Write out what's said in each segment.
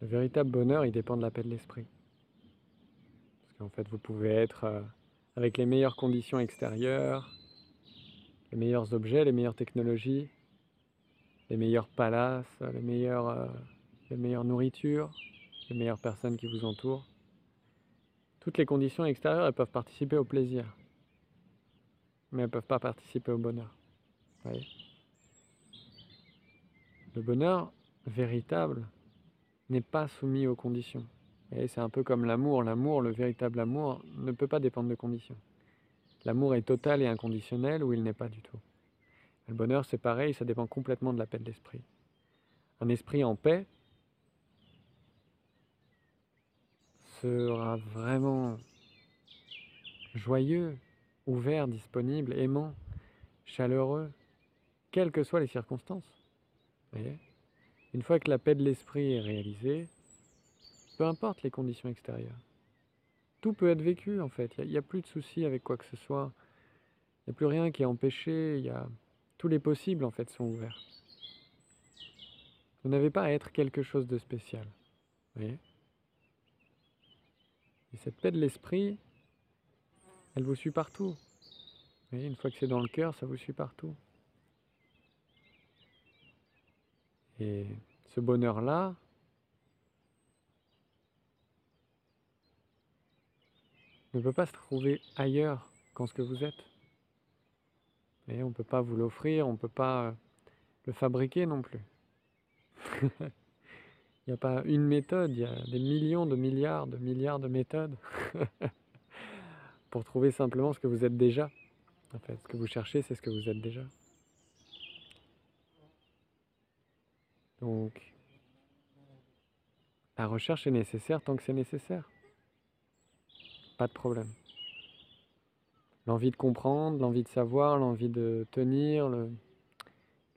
Le véritable bonheur, il dépend de la paix de l'esprit. Parce qu'en fait, vous pouvez être avec les meilleures conditions extérieures, les meilleurs objets, les meilleures technologies, les meilleurs palaces, les meilleures nourritures, les meilleures personnes qui vous entourent. Toutes les conditions extérieures, elles peuvent participer au plaisir, mais elles ne peuvent pas participer au bonheur. Vous voyez ? Le bonheur véritable n'est pas soumis aux conditions. Et c'est un peu comme l'amour. L'amour, le véritable amour, ne peut pas dépendre de conditions. L'amour est total et inconditionnel ou il n'est pas du tout. Le bonheur, c'est pareil, ça dépend complètement de la paix de l'esprit. Un esprit en paix sera vraiment joyeux, ouvert, disponible, aimant, chaleureux, quelles que soient les circonstances. Vous voyez ? Une fois que la paix de l'esprit est réalisée, peu importe les conditions extérieures, tout peut être vécu en fait. Il n'y a plus de soucis avec quoi que ce soit. Il n'y a plus rien qui est empêché. Tous les possibles en fait sont ouverts. Vous n'avez pas à être quelque chose de spécial. Vous voyez ? Et cette paix de l'esprit, elle vous suit partout. Vous voyez, une fois que c'est dans le cœur, ça vous suit partout. Et ce bonheur-là, ne peut pas se trouver ailleurs qu'en ce que vous êtes. Vous voyez, on ne peut pas vous l'offrir, on ne peut pas le fabriquer non plus. Il n'y a pas une méthode, il y a des millions de milliards de méthodes pour trouver simplement ce que vous êtes déjà. En fait, ce que vous cherchez, c'est ce que vous êtes déjà. Donc, la recherche est nécessaire tant que c'est nécessaire. Pas de problème. L'envie de comprendre, l'envie de savoir, l'envie de tenir le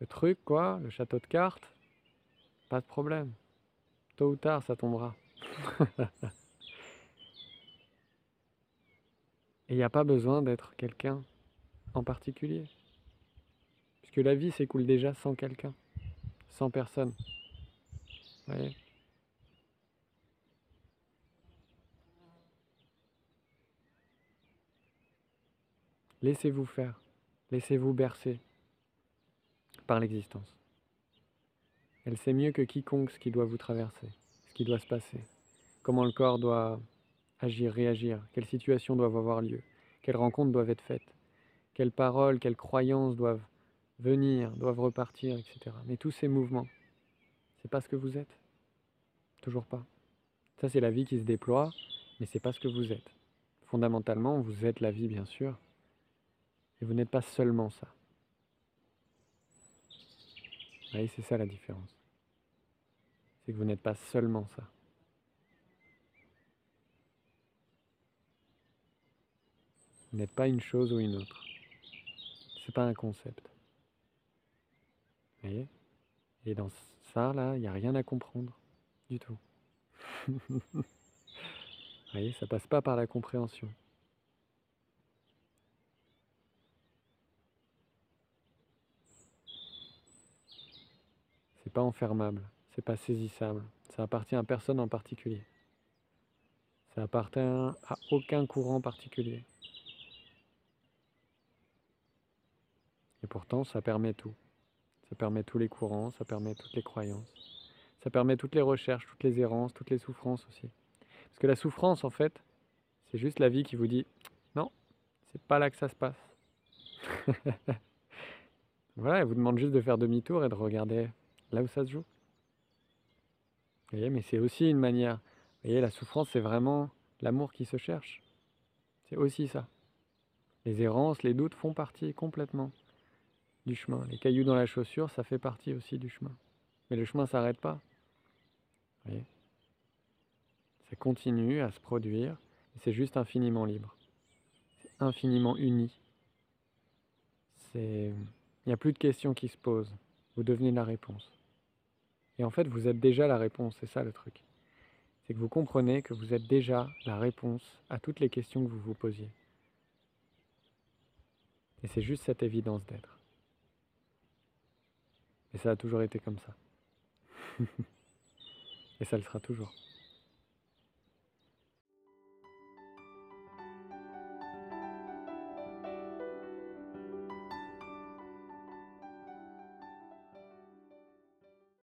truc, quoi, le château de cartes, pas de problème. Tôt ou tard, ça tombera. Et il n'y a pas besoin d'être quelqu'un en particulier. Puisque la vie s'écoule déjà sans quelqu'un, sans personne. Vous voyez ? Laissez-vous faire. Laissez-vous bercer par l'existence. Elle sait mieux que quiconque ce qui doit vous traverser, ce qui doit se passer, comment le corps doit agir, réagir, quelles situations doivent avoir lieu, quelles rencontres doivent être faites, quelles paroles, quelles croyances doivent venir, doivent repartir, etc. Mais tous ces mouvements, c'est pas ce que vous êtes. Toujours pas. Ça, c'est la vie qui se déploie, mais c'est pas ce que vous êtes. Fondamentalement, vous êtes la vie, bien sûr, et vous n'êtes pas seulement ça. Vous voyez, c'est ça la différence. C'est que vous n'êtes pas seulement ça. Vous n'êtes pas une chose ou une autre. C'est pas un concept. Vous voyez ? Et dans ça, là, il n'y a rien à comprendre. Du tout. Vous voyez, ça passe pas par la compréhension. C'est pas enfermable. C'est pas saisissable. Ça appartient à personne en particulier. Ça appartient à aucun courant particulier. Et pourtant, ça permet tout. Ça permet tous les courants, ça permet toutes les croyances. Ça permet toutes les recherches, toutes les errances, toutes les souffrances aussi. Parce que la souffrance, en fait, c'est juste la vie qui vous dit « Non, c'est pas là que ça se passe. » Voilà, elle vous demande juste de faire demi-tour et de regarder là où ça se joue. Vous voyez, mais c'est aussi une manière. Vous voyez, la souffrance, c'est vraiment l'amour qui se cherche. C'est aussi ça. Les errances, les doutes font partie complètement du chemin. Les cailloux dans la chaussure, ça fait partie aussi du chemin. Mais le chemin ne s'arrête pas. Vous voyez, ça continue à se produire. C'est juste infiniment libre. C'est infiniment uni. Il n'y a plus de questions qui se posent. Vous devenez la réponse. Et en fait, vous êtes déjà la réponse. C'est ça le truc. C'est que vous comprenez que vous êtes déjà la réponse à toutes les questions que vous vous posiez. Et c'est juste cette évidence d'être. Et ça a toujours été comme ça. Et ça le sera toujours.